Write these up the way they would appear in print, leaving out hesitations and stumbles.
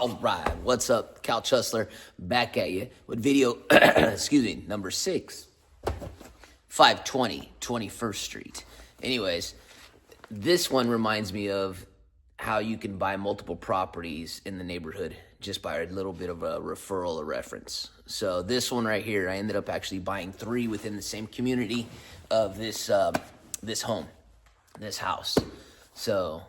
All right, what's up? Couch Hustler back at you with video, excuse me, number 6, 520 21st Street. Anyways, this one reminds me of how you can buy multiple properties in the neighborhood just by a little bit of a referral or reference. So this one right here, I ended up actually buying 3 within the same community of this home, this house. So,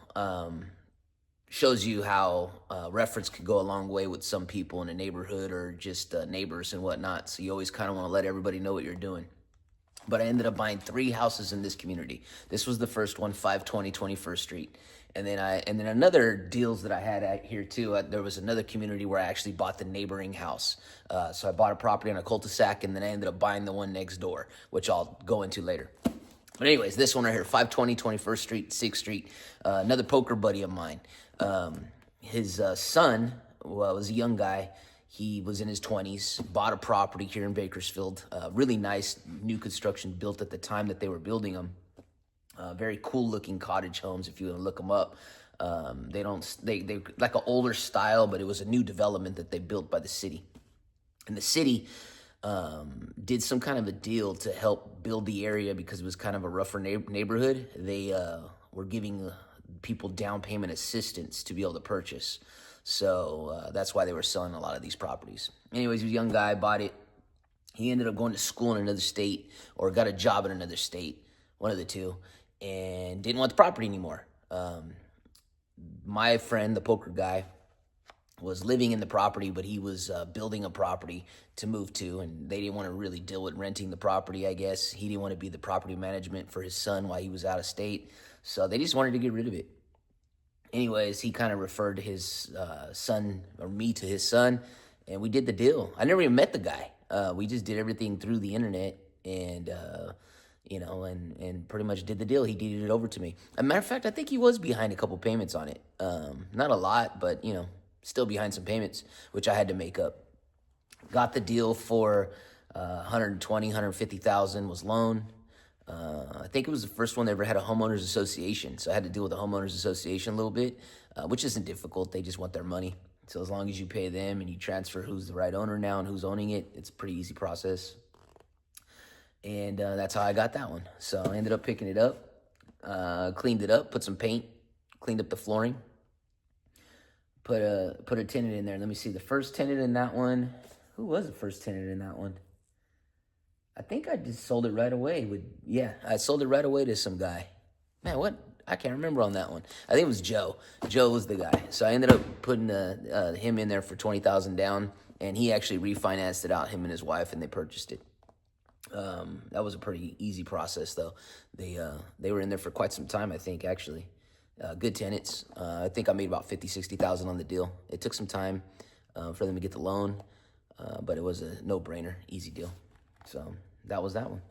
shows you how reference could go a long way with some people in a neighborhood or just neighbors and whatnot. So you always kind of want to let everybody know what you're doing. But I ended up buying 3 houses in this community. This was the first one, 520 21st Street. And then another deals that I had at here too. There was another community where I actually bought the neighboring house. So I bought a property on a cul-de-sac, and then I ended up buying the one next door, which I'll go into later. But anyways, this one right here, 520 21st Street, 6th Street, another poker buddy of mine. His son was a young guy. He was in his 20s, bought a property here in Bakersfield, really nice new construction built at the time that they were building them. Very cool looking cottage homes if you want to look them up. They like an older style, but it was a new development that they built by the city. And the city did some kind of a deal to help build the area because it was kind of a rougher neighborhood. They were giving people down payment assistance to be able to purchase. So that's why they were selling a lot of these properties. Anyways, he was a young guy, bought it. He ended up going to school in another state or got a job in another state, one of the two, and didn't want the property anymore. My friend, the poker guy, was living in the property, but he was building a property to move to, and they didn't want to really deal with renting the property, I guess. He didn't want to be the property management for his son while he was out of state, so they just wanted to get rid of it. Anyways, he kind of referred his son, or me, to his son, and we did the deal. I never even met the guy. We just did everything through the internet, and and pretty much did the deal. He deeded it over to me. As a matter of fact, I think he was behind a couple payments on it. Not a lot, but, still behind some payments, which I had to make up. Got the deal for $150,000 was loan. I think it was the first one that ever had a homeowners association. So I had to deal with the homeowners association a little bit, which isn't difficult. They just want their money. So as long as you pay them and you transfer who's the right owner now and who's owning it, it's a pretty easy process. And that's how I got that one. So I ended up picking it up, cleaned it up, put some paint, cleaned up the flooring, put a tenant in there. Let me see. The first tenant in that one, who was the first tenant in that one? I think I just sold it right away. I sold it right away to some guy. Man, what? I can't remember on that one. I think it was Joe. Joe was the guy. So I ended up putting him in there for $20,000 down, and he actually refinanced it out, him and his wife, and they purchased it. That was a pretty easy process, though. They were in there for quite some time, I think, actually. Good tenants. I think I made about $50,000-$60,000 on the deal. It took some time for them to get the loan, but it was a no-brainer, easy deal. So that was that one.